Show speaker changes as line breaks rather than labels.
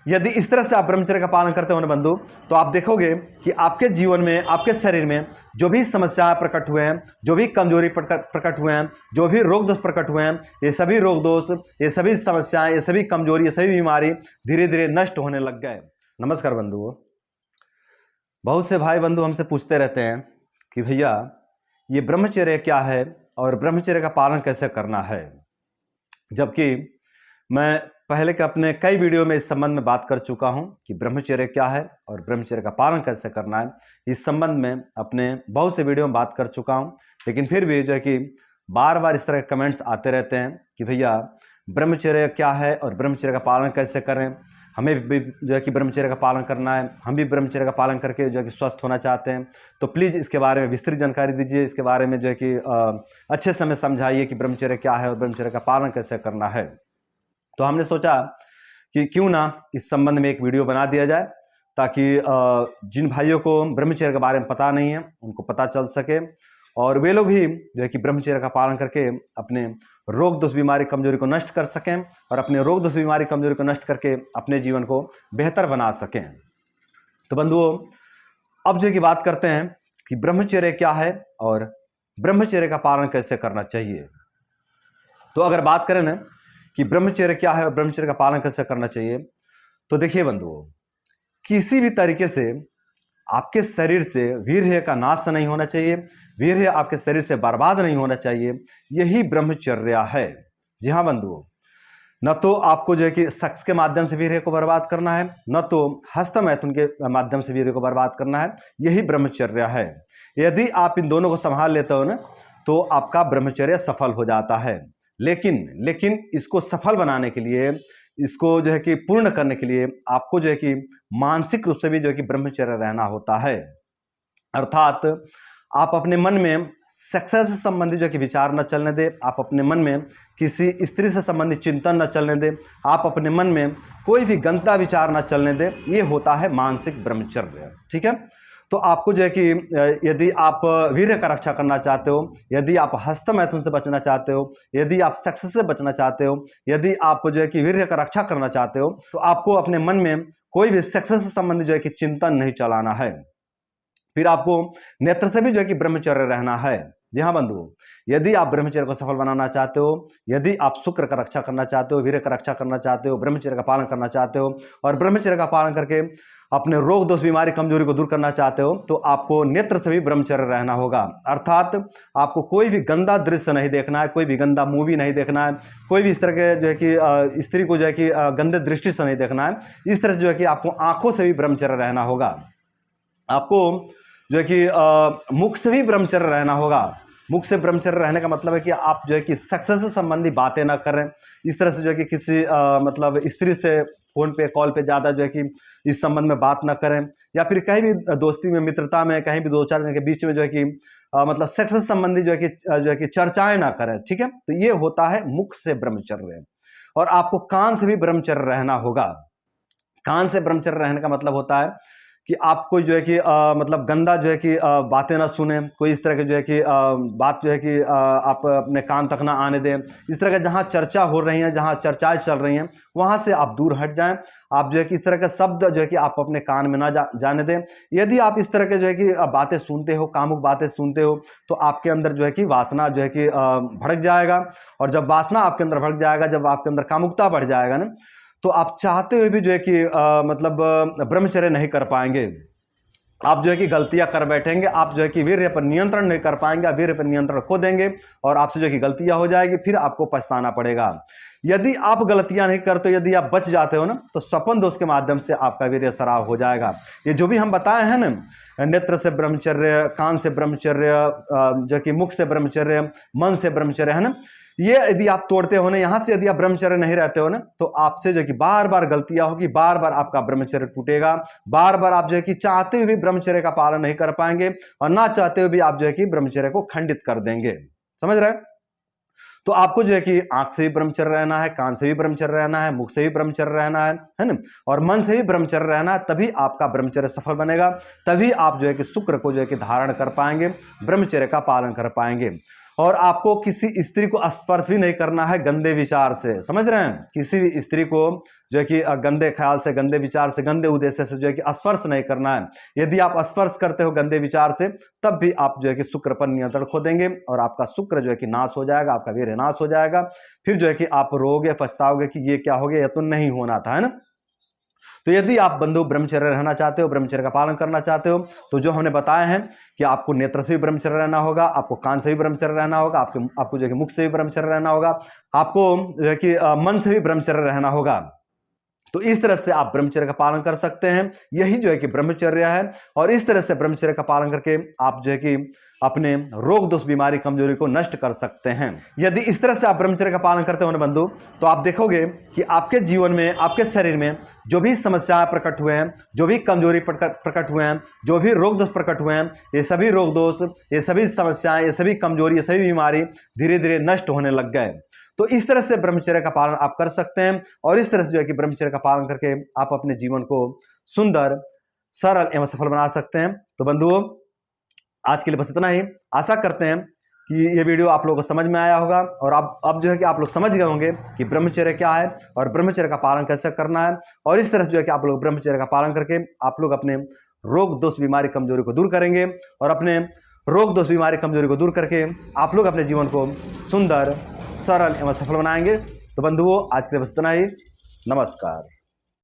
यदि इस तरह से आप ब्रह्मचर्य का पालन करते हो ना बंधु, तो आप देखोगे कि आपके जीवन में, आपके शरीर में जो भी समस्याएं प्रकट हुए हैं, जो भी कमजोरी प्रकट हुए हैं, जो भी रोग दोष प्रकट हुए हैं, ये सभी रोग दोष, ये सभी समस्याएं, ये सभी कमजोरी, ये सभी बीमारी धीरे धीरे नष्ट होने लग गए। नमस्कार बंधुओं। बहुत से भाई बंधु हमसे पूछते रहते हैं कि भैया ये ब्रह्मचर्य क्या है और ब्रह्मचर्य का पालन कैसे करना है, जबकि मैं पहले के अपने कई वीडियो में इस संबंध में बात कर चुका हूं कि ब्रह्मचर्य क्या है और ब्रह्मचर्य का पालन कैसे करना है। इस संबंध में अपने बहुत से वीडियो में बात कर चुका हूं, लेकिन फिर भी जो है कि बार बार इस तरह के कमेंट्स आते रहते हैं कि भैया ब्रह्मचर्य क्या है और ब्रह्मचर्य का पालन कैसे करें, हमें भी जो है कि ब्रह्मचर्य का पालन करना है, हम भी ब्रह्मचर्य का पालन करके जो है कि स्वस्थ होना चाहते हैं। तो प्लीज़ इसके बारे में विस्तृत जानकारी दीजिए, इसके बारे में जो है कि अच्छे से हमें समझाइए कि ब्रह्मचर्य क्या है और ब्रह्मचर्य का पालन कैसे करना है। तो हमने सोचा कि क्यों ना इस संबंध में एक वीडियो बना दिया जाए, ताकि जिन भाइयों को ब्रह्मचर्य के बारे में पता नहीं है उनको पता चल सके और वे लोग भी जो है कि ब्रह्मचर्य का पालन करके अपने रोग दोष बीमारी कमजोरी को नष्ट कर सकें और अपने रोग दोष बीमारी कमजोरी को नष्ट करके अपने जीवन को बेहतर बना सकें। तो बंधुओं, अब जो की बात करते हैं कि ब्रह्मचर्य क्या है और ब्रह्मचर्य का पालन कैसे करना चाहिए। तो अगर बात करें ना कि ब्रह्मचर्य क्या है और ब्रह्मचर्य का पालन कैसे करना चाहिए, तो देखिए बंधुओं, किसी भी तरीके से आपके शरीर से वीर्य का नाश नहीं होना चाहिए, वीर्य आपके शरीर से बर्बाद नहीं होना चाहिए, यही ब्रह्मचर्य है। जी हाँ बंधुओं, न तो आपको जो है कि सेक्स के माध्यम से वीर्य को बर्बाद करना है, न तो हस्तमैथुन के माध्यम से वीर्य को बर्बाद करना है, यही ब्रह्मचर्य है। यदि आप इन दोनों को संभाल लेते हो ना, तो आपका ब्रह्मचर्य सफल हो जाता है। लेकिन इसको सफल बनाने के लिए, इसको जो है कि पूर्ण करने के लिए आपको जो है कि मानसिक रूप से भी जो है कि ब्रह्मचर्य रहना होता है। अर्थात आप अपने मन में सेक्स से संबंधित जो है कि विचार न चलने दे, आप अपने मन में किसी स्त्री से संबंधित चिंतन न चलने दे, आप अपने मन में कोई भी गंदा विचार न चलने दे। ये होता है मानसिक ब्रह्मचर्य। ठीक है। तो आपको जो है कि यदि आप वीर्य का रक्षा करना चाहते हो, यदि आप हस्तमैथुन से बचना चाहते हो, यदि आप सेक्स से बचना चाहते हो, यदि आप जो है कि वीर्य का रक्षा करना चाहते हो, तो आपको अपने मन में कोई भी सेक्स से संबंधित जो है कि चिंतन नहीं चलाना है। फिर आपको नेत्र से भी जो है कि ब्रह्मचर्य रहना है। जी हाँ बंधुओं, यदि आप ब्रह्मचर्य को सफल बनाना चाहते हो, यदि आप शुक्र का रक्षा करना चाहते हो, वीर्य का रक्षा करना चाहते हो, ब्रह्मचर्य का पालन करना चाहते हो और ब्रह्मचर्य का पालन करके अपने रोग दोष बीमारी कमजोरी को दूर करना चाहते हो, तो आपको नेत्र से भी ब्रह्मचर्य रहना होगा। अर्थात आपको कोई भी गंदा दृश्य नहीं देखना है, कोई भी गंदा मूवी नहीं देखना है, कोई भी इस तरह के जो है कि स्त्री को जो है कि गंदे दृष्टि से नहीं देखना है। इस तरह से जो है कि आपको आंखों से भी ब्रह्मचर्य रहना होगा। आपको जो है कि मुख से भी ब्रह्मचर्य रहना होगा। मुख से ब्रह्मचर्य रहने का मतलब है कि आप जो है कि सक्सेस से संबंधी बातें ना करें। इस तरह से जो है कि किसी मतलब स्त्री से फोन पे कॉल पे ज़्यादा जो है कि इस संबंध में बात ना करें, या फिर कहीं भी दोस्ती में, मित्रता में, कहीं भी दो चार जन के बीच में जो है कि मतलब सेक्स से संबंधी जो है कि चर्चाएं ना करें। ठीक है। तो ये होता है मुख से ब्रह्मचर्य। और आपको कान से भी ब्रह्मचर्य रहना होगा। कान से ब्रह्मचर्य रहने का मतलब होता है कि आपको जो है कि मतलब गंदा जो है कि बातें ना सुने, कोई इस तरह के जो है कि बात जो है कि आप अपने कान तक ना आने दें। इस तरह का जहाँ चर्चा हो रही है, जहाँ चर्चाएं चल रही हैं, वहाँ से आप दूर हट जाएं। आप जो है कि इस तरह के शब्द जो है कि आप अपने कान में ना जाने दें। यदि आप इस तरह के जो है कि बातें सुनते हो, कामुक बातें सुनते हो, तो आपके अंदर जो है कि वासना जो है कि भड़क जाएगा। और जब वासना आपके अंदर भड़क जाएगा, जब आपके अंदर कामुकता बढ़ जाएगा ना, तो आप चाहते हुए भी जो है कि मतलब ब्रह्मचर्य नहीं कर पाएंगे। आप जो है कि गलतियां कर बैठेंगे, आप जो है कि वीर्य पर नियंत्रण नहीं कर पाएंगे, आप वीर्य पर नियंत्रण खो देंगे और आपसे जो है कि गलतियां हो जाएगी, फिर आपको पछताना पड़ेगा। यदि आप गलतियां नहीं करते, यदि आप बच जाते हो ना, तो स्वपन दोष के माध्यम से आपका वीर्य सराव हो जाएगा। ये जो भी हम बताए हैं ना, नेत्र से ब्रह्मचर्य, कान से ब्रह्मचर्य, जो कि मुख से ब्रह्मचर्य, मन से ब्रह्मचर्य, है ना, ये यदि आप तोड़ते हो ना, यहां से यदि आप ब्रह्मचर्य नहीं रहते हो ना, तो आपसे जो कि बार बार गलतियां होगी, बार बार आपका ब्रह्मचर्य टूटेगा, बार बार आप जो है कि चाहते हुए भी ब्रह्मचर्य का पालन नहीं कर पाएंगे और ना चाहते हुए भी आप जो है कि ब्रह्मचर्य को खंडित कर देंगे। समझ रहे? तो आपको जो है कि आंख से भी ब्रह्मचर्य रहना है, कान से भी ब्रह्मचर्य रहना है, मुख से भी ब्रह्मचर्य रहना है ना, और मन से भी ब्रह्मचर्य रहना है। तभी आपका ब्रह्मचर्य सफल बनेगा, तभी आप जो है कि शुक्र को जो है कि धारण कर पाएंगे, ब्रह्मचर्य का पालन कर पाएंगे। और आपको किसी स्त्री को स्पर्श भी नहीं करना है गंदे विचार से, समझ रहे हैं। किसी भी स्त्री को जो है कि गंदे ख्याल से, गंदे विचार से, गंदे उद्देश्य से जो है कि स्पर्श नहीं करना है। यदि आप स्पर्श करते हो गंदे विचार से, तब भी आप जो है कि शुक्र पर नियंत्रण खो देंगे और आपका शुक्र जो है कि नाश हो जाएगा, आपका वीर्य नाश हो जाएगा। फिर जो है कि आप रोगे, पछताओगे कि ये क्या हो गया, ये तो नहीं होना था, है ना। तो यदि आप बंधु ब्रह्मचर्य रहना चाहते हो, ब्रह्मचर्य का पालन करना चाहते हो, तो जो हमने बताया है कि आपको नेत्र से भी ब्रह्मचर्य रहना होगा, आपको कान से भी ब्रह्मचर्य रहना होगा, आपको जो है कि मुख से भी ब्रह्मचर्य रहना होगा, आपको जो है कि मन से भी ब्रह्मचर्य रहना होगा। तो इस तरह से आप ब्रह्मचर्य का पालन कर सकते हैं। यही जो है कि ब्रह्मचर्य है, और इस तरह से ब्रह्मचर्य का पालन करके आप जो है कि अपने रोग दोष, बीमारी, कमजोरी को नष्ट कर सकते हैं। यदि इस तरह से आप ब्रह्मचर्य का पालन करते हो ना बंधु, तो आप देखोगे कि आपके जीवन में, आपके शरीर में जो भी समस्याएं प्रकट हुए हैं, जो भी कमजोरी प्रकट हुए हैं, जो भी रोग दोष प्रकट हुए हैं, ये सभी रोग दोष, ये सभी समस्याएं, ये सभी कमजोरी, ये सभी बीमारी धीरे धीरे नष्ट होने लग गए। तो इस तरह से ब्रह्मचर्य का पालन आप कर सकते हैं, और इस तरह से जो है कि ब्रह्मचर्य का पालन करके आप अपने जीवन को सुंदर, सरल एवं सफल बना सकते हैं। तो बंधुओं, आज के लिए बस इतना ही। आशा करते हैं कि ये वीडियो आप लोगों को समझ में आया होगा, और अब जो है कि आप लोग समझ गए होंगे कि ब्रह्मचर्य क्या है और ब्रह्मचर्य का पालन कैसे करना है। और इस तरह से जो है कि आप लोग ब्रह्मचर्य का पालन करके आप लोग अपने रोग दोष, बीमारी, कमजोरी को दूर करेंगे, और अपने रोग दोष, बीमारी, कमजोरी को दूर करके आप लोग अपने जीवन को सुंदर, सरल एवं सफल बनाएंगे। तो बंधुओं, आज के लिए बस इतना ही। नमस्कार।